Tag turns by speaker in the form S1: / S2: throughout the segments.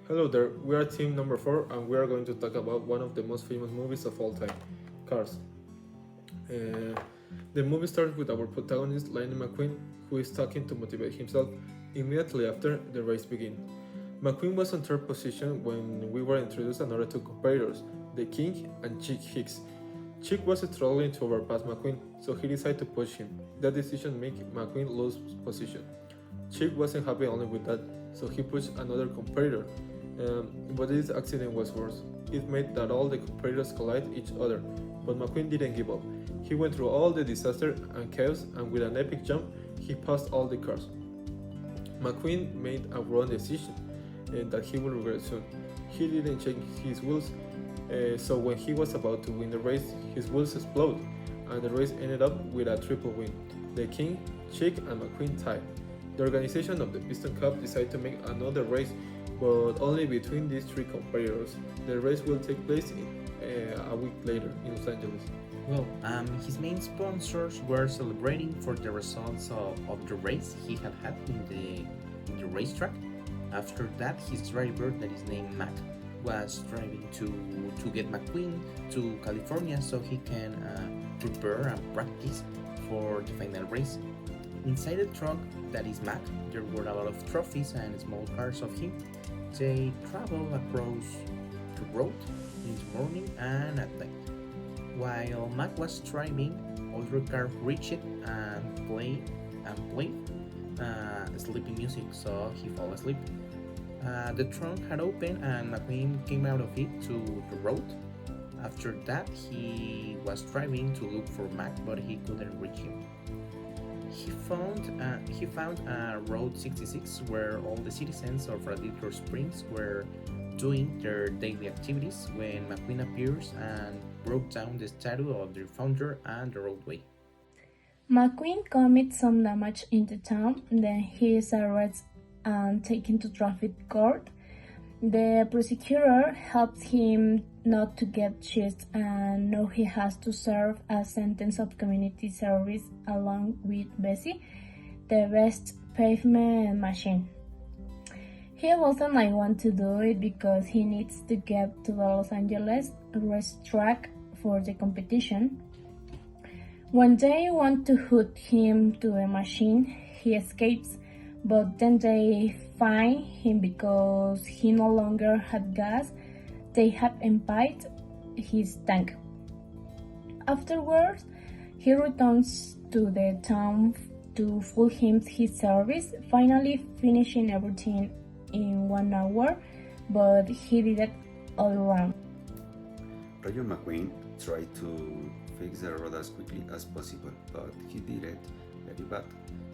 S1: Hello there, we are team number 4 and we are going to talk about one of the most famous movies of all time, Cars. Uh, the movie starts with our protagonist Lightning McQueen, who is talking to motivate himself. Immediately after, the race begins. McQueen was on third position when we were introduced another two competitors, the King and Chick Hicks. Chick was struggling to overpass McQueen, so he decided to push him. That decision made McQueen lose position. Chick wasn't happy only with that, so he pushed another competitor. But this accident was worse. It made that all the competitors collide each other, but McQueen didn't give up. He went through all the disaster and chaos, and with an epic jump, he passed all the cars. McQueen made a wrong decision that he will regret soon. He didn't check his wheels, so when he was about to win the race, his wheels exploded, and the race ended up with a triple win. The King, Chick, and McQueen tied. The organization of the Piston Cup decided to make another race, but only between these three competitors. The race will take place a week later in Los Angeles.
S2: His main sponsors were celebrating for the results of the race he had in the racetrack. After that, his driver, that is named Mac, was driving to get McQueen to California so he can prepare and practice for the final race. Inside the truck, that is Mac, there were a lot of trophies and small cars of him. They traveled across the road in the morning and at night. While Mac was driving, other cars reached and played sleeping music, so he fell asleep. The trunk had opened and McQueen came out of it to the road. After that, he was driving to look for Mac, but he couldn't reach him. He found Road 66 where all the citizens of Radiator Springs were doing their daily activities when McQueen appears and broke down the statue of their founder and the roadway.
S3: McQueen commits some damage in the town, then he is arrested and taken to traffic court. The prosecutor helps him not to get chased, and now he has to serve a sentence of community service along with Bessie, the best pavement machine. He doesn't want to do it because he needs to get to the Los Angeles racetrack for the competition. When they want to hook him to the machine, he escapes, but then they find him because he no longer had gas. They had emptied his tank. Afterwards, he returns to the town to full his service, finally finishing everything in 1 hour, but he did it all wrong.
S4: Rayo McQueen tried to fix the road as quickly as possible, but he did it very bad.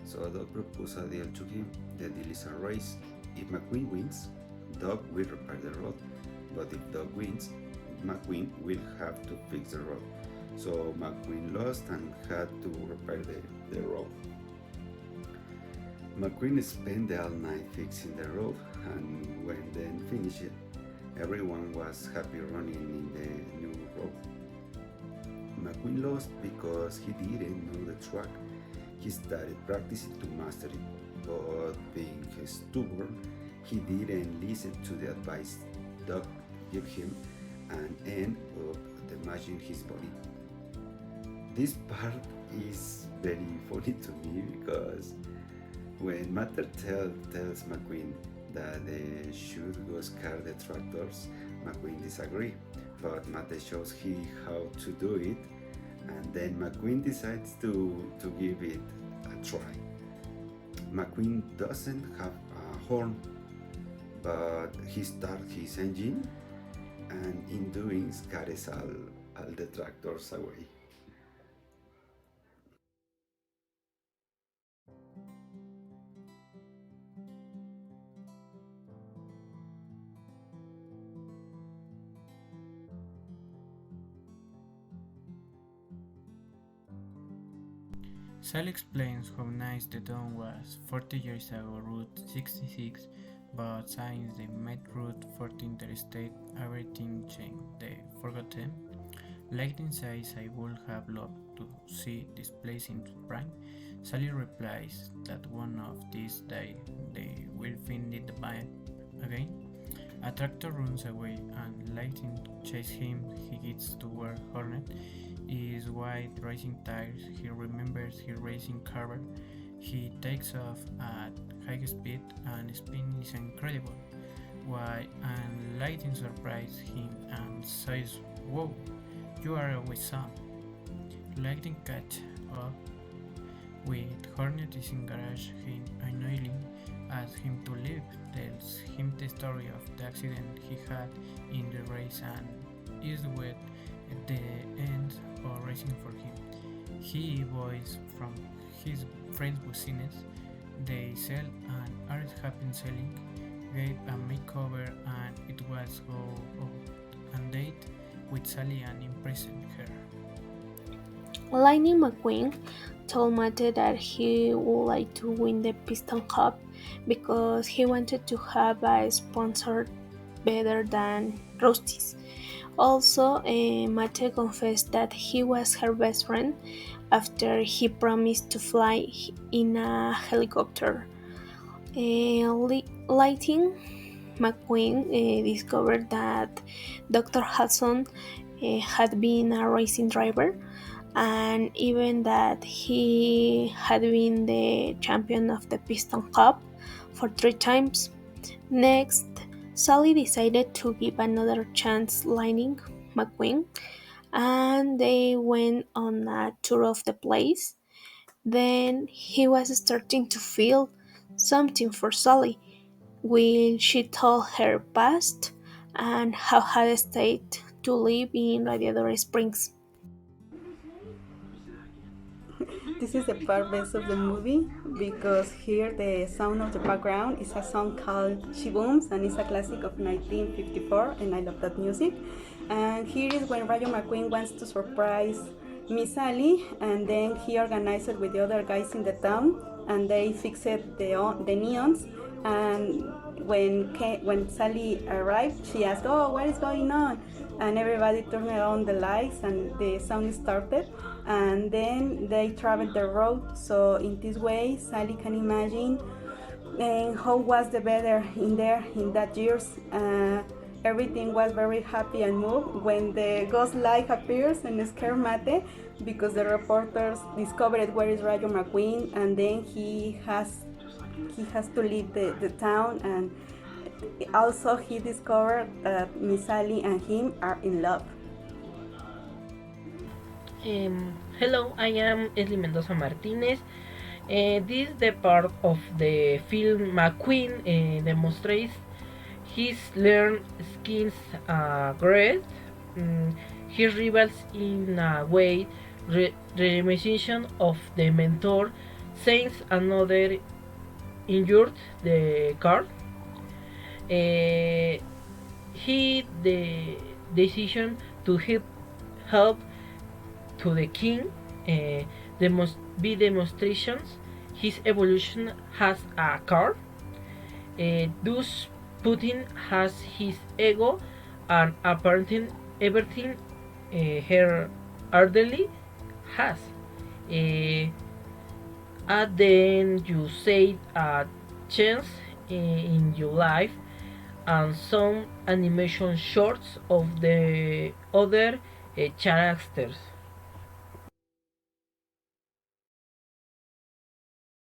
S4: So Doug proposed a deal to him. The deal is a race. If McQueen wins, Doug will repair the road, but if Doug wins, McQueen will have to fix the road. So McQueen lost and had to repair the road. McQueen spent the all night fixing the road, and when then finished it, everyone was happy running in the new road. McQueen lost because he didn't know the track. He started practicing to master it, but being stubborn, he didn't listen to the advice Doug gave him and ended up damaging his body. This part is very funny to me because when Matter tells McQueen that they should go scare the tractors, McQueen disagrees, but Matter shows him how to do it, and then McQueen decides to give it a try. McQueen doesn't have a horn, but he starts his engine, and in doing scares all the tractors away.
S5: Saul explains how nice the town was 40 years ago Route 66, but since they made Route 40 interstate, everything changed. They forgot them. Lightning says I would have loved to see this place in spring. Sally replies that one of these days they will find it back again. A tractor runs away and Lightning chases him. He gets to where Hornet is white racing tires. He remembers his racing car. He takes off at high speed and spin is incredible. Why and Lightning surprises him and says, "Whoa, you are with Sam." Lightning catch up with Hornet is in garage. He annoyingly asks him to leave, tells him the story of the accident he had in the race and is with the end of racing for him. He buys from his friend's business. They sell and are happy selling, gave a makeover and it was go out and date with Sally and imprison her.
S6: Lightning McQueen told Mate that he would like to win the Piston Cup because he wanted to have a sponsor better than Rosty's. Also, Mate confessed that he was her best friend after he promised to fly in a helicopter. Lightning McQueen discovered that Dr. Hudson had been a racing driver and even that he had been the champion of the Piston Cup for 3 times. Next, Sally decided to give another chance Lightning McQueen and they went on a tour of the place. Then he was starting to feel something for Sally when she told her past and how had stayed to live in Radiador Springs.
S7: This is the part best of the movie because here the sound of the background is a song called She Booms and it's a classic of 1954 and I love that music. And here is when Rayo McQueen wants to surprise Miss Sally and then he organized it with the other guys in the town and they fixed the neons and when Sally arrived she asked, "Oh, what is going on?" And everybody turned on the lights and the sound started and then they traveled the road. So in this way Sally can imagine how was the weather in that years. Everything was very happy and moved when the ghost light appears and scared Mate because the reporters discovered where is Rayo McQueen and then he has to leave the town and also he discovered that Miss Sally and him are in love.
S8: Hello, I am Esli Mendoza Martinez. This is the part of the film McQueen demonstrates his learned skills great. His rivals in a way reminiscent of the mentor since another injured the car. He the decision to help to the king. There must be demonstrations. His evolution has a car. Thus Putin has his ego and apparently everything her elderly has. At the end you say a chance in your life and some animation shorts of the other characters.